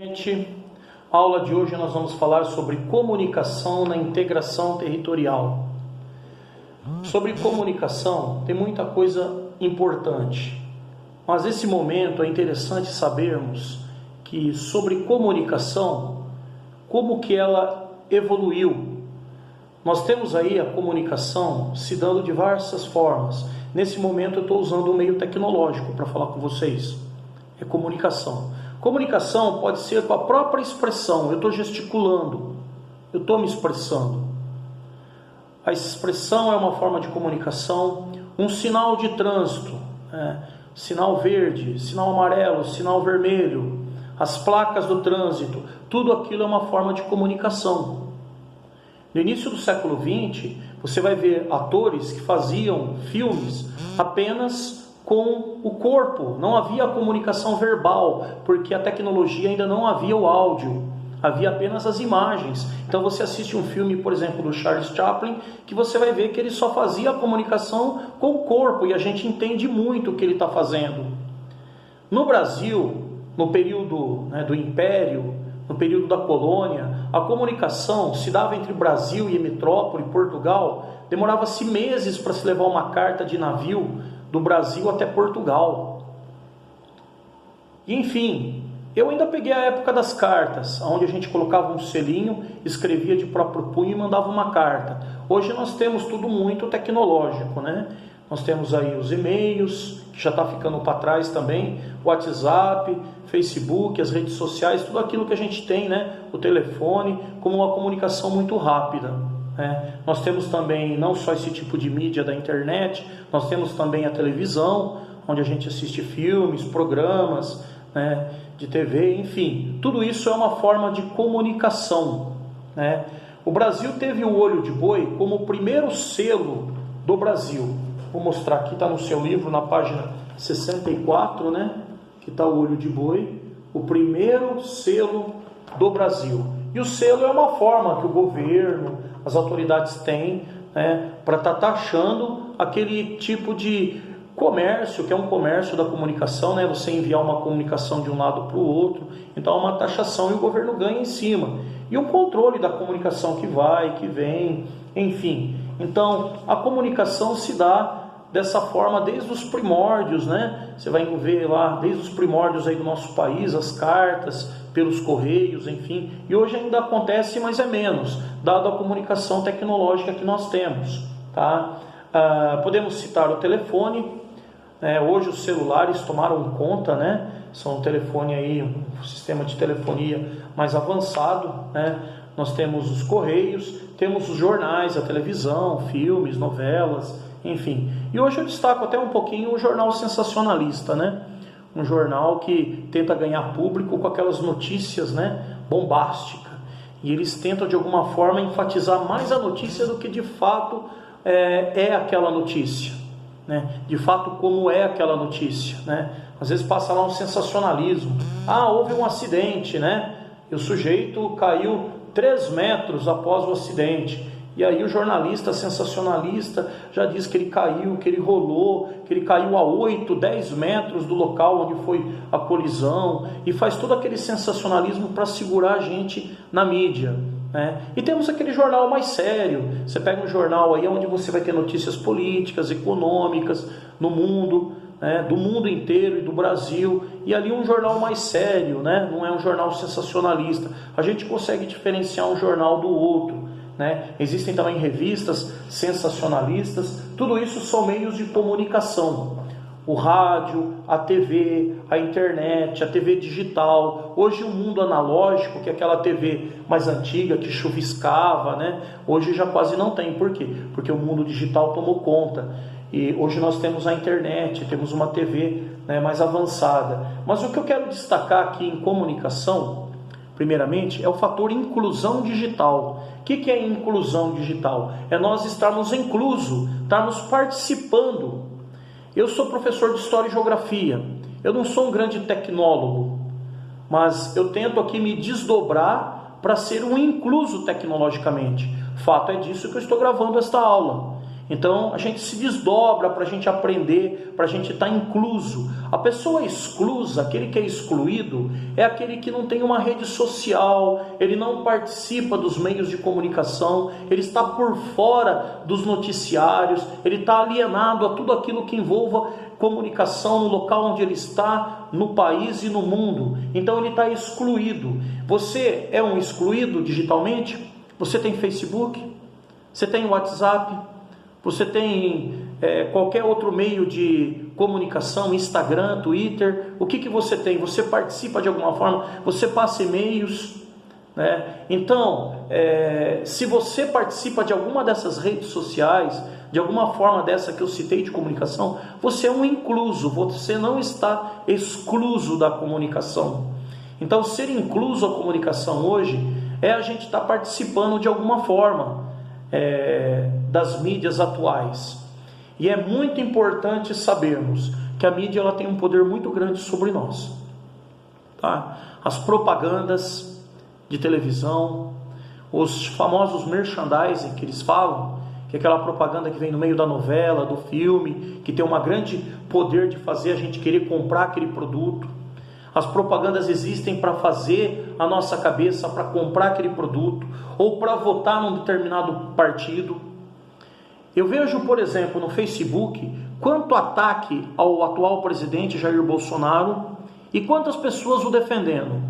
Gente, a aula de hoje nós vamos falar sobre comunicação na integração territorial. Sobre comunicação tem muita coisa importante, mas nesse momento é interessante sabermos que sobre comunicação, como que ela evoluiu. Nós temos aí a comunicação se dando de diversas formas. Nesse momento eu estou usando um meio tecnológico para falar com vocês. É comunicação. Comunicação pode ser com a própria expressão. Eu estou gesticulando, eu estou me expressando. A expressão é uma forma de comunicação. Um sinal de trânsito, sinal verde, sinal amarelo, sinal vermelho, as placas do trânsito, tudo aquilo é uma forma de comunicação. No início do século XX, você vai ver atores que faziam filmes apenas com o corpo, não havia comunicação verbal, porque a tecnologia ainda não havia o áudio, havia apenas as imagens. Então você assiste um filme, por exemplo, do Charles Chaplin, que você vai ver que ele só fazia a comunicação com o corpo, e a gente entende muito o que ele está fazendo. No Brasil, no período do Império, no período da colônia, a comunicação se dava entre Brasil e metrópole, Portugal, demorava-se meses para se levar uma carta de navio do Brasil até Portugal. E, enfim, eu ainda peguei a época das cartas, onde a gente colocava um selinho, escrevia de próprio punho e mandava uma carta. Hoje nós temos tudo muito tecnológico, né? Nós temos aí os e-mails, que já está ficando para trás também, WhatsApp, Facebook, as redes sociais, tudo aquilo que a gente tem, né? O telefone, como uma comunicação muito rápida. Nós temos também não só esse tipo de mídia da internet, nós temos também a televisão, onde a gente assiste filmes, programas, de TV, enfim, tudo isso é uma forma de comunicação. O Brasil teve o olho de boi como o primeiro selo do Brasil. Vou mostrar aqui, está no seu livro, na página 64, que está o olho de boi, o primeiro selo do Brasil. E o selo é uma forma que o governo, as autoridades têm, para estar taxando aquele tipo de comércio, que é um comércio da comunicação, você enviar uma comunicação de um lado para o outro, então é uma taxação e o governo ganha em cima. E o controle da comunicação que vai, que vem, enfim. Então, a comunicação se dá dessa forma desde os primórdios, Você vai ver lá, desde os primórdios aí do nosso país, as cartas, pelos correios, enfim. E hoje ainda acontece, mas é menos, dado a comunicação tecnológica que nós temos, tá? Podemos citar o telefone. Hoje os celulares tomaram conta, São um telefone aí, um sistema de telefonia mais avançado, Nós temos os correios, temos os jornais, a televisão, filmes, novelas, enfim. E hoje eu destaco até um pouquinho o jornal sensacionalista, Um jornal que tenta ganhar público com aquelas notícias, bombásticas. E eles tentam de alguma forma enfatizar mais a notícia do que de fato é aquela notícia, De fato como é aquela notícia, Às vezes passa lá um sensacionalismo. Houve um acidente, E o sujeito caiu 3 metros após o acidente. E aí o jornalista sensacionalista já diz que ele caiu, que ele rolou, que ele caiu a 8, 10 metros do local onde foi a colisão, e faz todo aquele sensacionalismo para segurar a gente na mídia. E temos aquele jornal mais sério. Você pega um jornal aí onde você vai ter notícias políticas, econômicas, no mundo, do mundo inteiro e do Brasil, e ali um jornal mais sério, não é um jornal sensacionalista. A gente consegue diferenciar um jornal do outro. Existem também revistas sensacionalistas. Tudo isso são meios de comunicação. O rádio, a TV, a internet, a TV digital. Hoje o mundo analógico, que é aquela TV mais antiga que chuviscava, hoje já quase não tem. Por quê? Porque o mundo digital tomou conta. E hoje nós temos a internet, temos uma TV mais avançada. Mas o que eu quero destacar aqui em comunicação, primeiramente, é o fator inclusão digital. O que é inclusão digital? É nós estarmos inclusos, estarmos participando. Eu sou professor de História e Geografia. Eu não sou um grande tecnólogo, mas eu tento aqui me desdobrar para ser um incluso tecnologicamente. Fato é disso que eu estou gravando esta aula. Então a gente se desdobra para a gente aprender, para a gente estar incluso. A pessoa exclusa, aquele que é excluído, é aquele que não tem uma rede social, ele não participa dos meios de comunicação, ele está por fora dos noticiários, ele está alienado a tudo aquilo que envolva comunicação no local onde ele está, no país e no mundo. Então ele está excluído. Você é um excluído digitalmente? Você tem Facebook? Você tem WhatsApp? Você tem qualquer outro meio de comunicação, Instagram, Twitter? O que você tem? Você participa de alguma forma? Você passa e-mails? Né? Então, se você participa de alguma dessas redes sociais, de alguma forma dessa que eu citei de comunicação, você é um incluso, você não está excluso da comunicação. Então, ser incluso à comunicação hoje é a gente estar participando de alguma forma das mídias atuais. E é muito importante sabermos que a mídia ela tem um poder muito grande sobre nós. Tá? As propagandas de televisão, os famosos merchandising que eles falam, que é aquela propaganda que vem no meio da novela, do filme, que tem um grande poder de fazer a gente querer comprar aquele produto. As propagandas existem para fazer a nossa cabeça para comprar aquele produto ou para votar num determinado partido. Eu vejo, por exemplo, no Facebook, quanto ataque ao atual presidente Jair Bolsonaro e quantas pessoas o defendendo.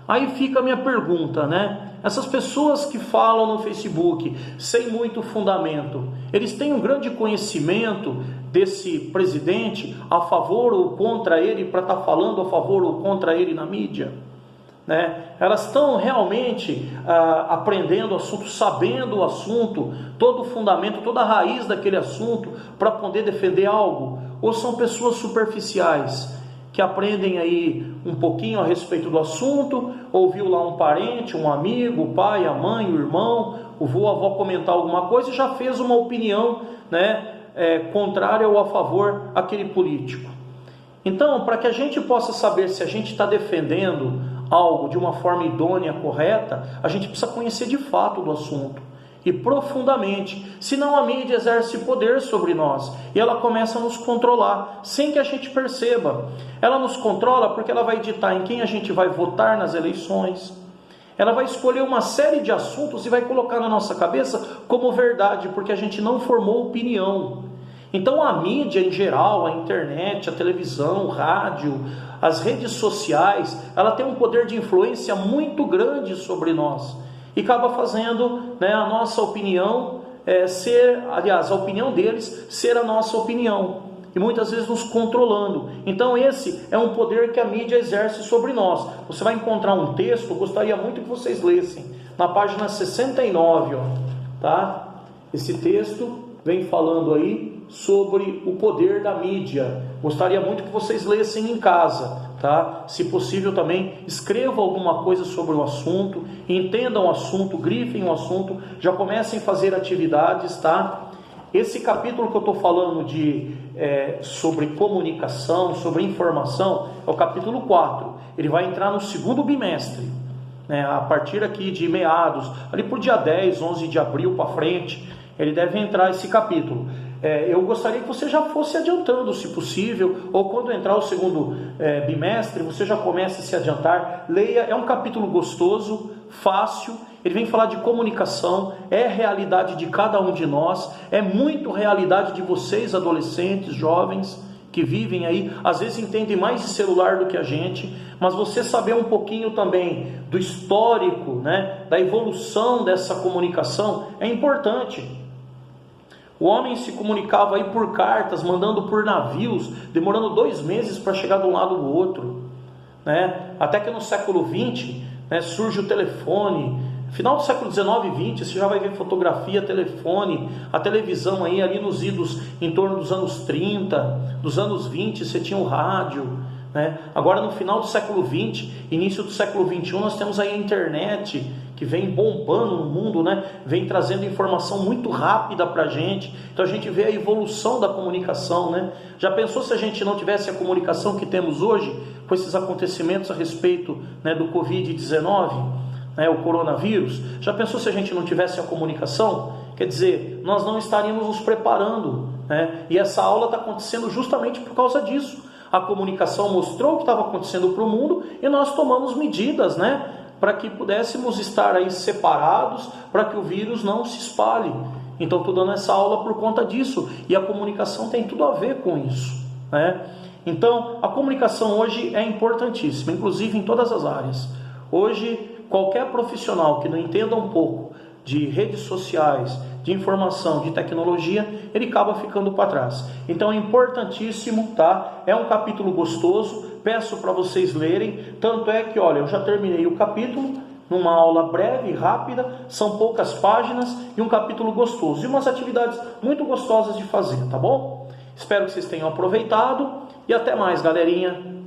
Aí fica a minha pergunta, né? Essas pessoas que falam no Facebook sem muito fundamento, eles têm um grande conhecimento desse presidente a favor ou contra ele para estar falando a favor ou contra ele na mídia? Né? Elas estão realmente aprendendo o assunto, sabendo o assunto, todo o fundamento, toda a raiz daquele assunto para poder defender algo? Ou são pessoas superficiais que aprendem aí um pouquinho a respeito do assunto, ouviu lá um parente, um amigo, o pai, a mãe, o irmão, o vô, a avó comentar alguma coisa e já fez uma opinião, né, contrária ou a favor àquele político? Então, para que a gente possa saber se a gente está defendendo algo de uma forma idônea, correta, a gente precisa conhecer de fato do assunto e profundamente, senão a mídia exerce poder sobre nós e ela começa a nos controlar sem que a gente perceba. Ela nos controla porque ela vai ditar em quem a gente vai votar nas eleições, ela vai escolher uma série de assuntos e vai colocar na nossa cabeça como verdade, porque a gente não formou opinião. Então a mídia em geral, a internet, a televisão, o rádio, as redes sociais, ela tem um poder de influência muito grande sobre nós e acaba fazendo, né, a nossa opinião a opinião deles ser a nossa opinião e muitas vezes nos controlando. Então esse é um poder que a mídia exerce sobre nós. Você vai encontrar um texto, eu gostaria muito que vocês lessem, na página 69, tá? Esse texto vem falando aí sobre o poder da mídia. Gostaria muito que vocês lessem em casa, tá? Se possível também, escrevam alguma coisa sobre o assunto, entendam o assunto, grifem o assunto, já comecem a fazer atividades, tá? Esse capítulo que eu estou falando sobre comunicação, sobre informação, é o capítulo 4. Ele vai entrar no segundo bimestre, né? A partir aqui de meados, ali por dia 10, 11 de abril para frente, ele deve entrar esse capítulo. Eu gostaria que você já fosse adiantando, se possível, ou quando entrar o segundo bimestre, você já comece a se adiantar. Leia, é um capítulo gostoso, fácil, ele vem falar de comunicação, é realidade de cada um de nós, é muito realidade de vocês, adolescentes, jovens, que vivem aí, às vezes entendem mais de celular do que a gente, mas você saber um pouquinho também do histórico, né, da evolução dessa comunicação é importante. O homem se comunicava aí por cartas, mandando por navios, demorando 2 meses para chegar de um lado do outro, né? Até que no século XX, né, surge o telefone. Final do século XIX e XX, você já vai ver fotografia, telefone, a televisão aí ali nos idos em torno dos anos 30, dos anos 20, você tinha o rádio, né? Agora no final do século XX, início do século XXI, nós temos aí a internet, que vem bombando no mundo, né? Vem trazendo informação muito rápida para a gente. Então a gente vê a evolução da comunicação, né? Já pensou se a gente não tivesse a comunicação que temos hoje, com esses acontecimentos a respeito, né, do Covid-19, né, o coronavírus? Já pensou se a gente não tivesse a comunicação? Quer dizer, nós não estaríamos nos preparando, né? E essa aula está acontecendo justamente por causa disso. A comunicação mostrou o que estava acontecendo para o mundo e nós tomamos medidas, né? Para que pudéssemos estar aí separados, para que o vírus não se espalhe. Então estou dando essa aula por conta disso. E a comunicação tem tudo a ver com isso, né? Então a comunicação hoje é importantíssima, inclusive em todas as áreas. Hoje qualquer profissional que não entenda um pouco de redes sociais, de informação, de tecnologia, ele acaba ficando para trás. Então é importantíssimo, tá? É um capítulo gostoso, peço para vocês lerem, tanto é que, olha, eu já terminei o capítulo, numa aula breve, rápida, são poucas páginas e um capítulo gostoso, e umas atividades muito gostosas de fazer, tá bom? Espero que vocês tenham aproveitado, e até mais, galerinha!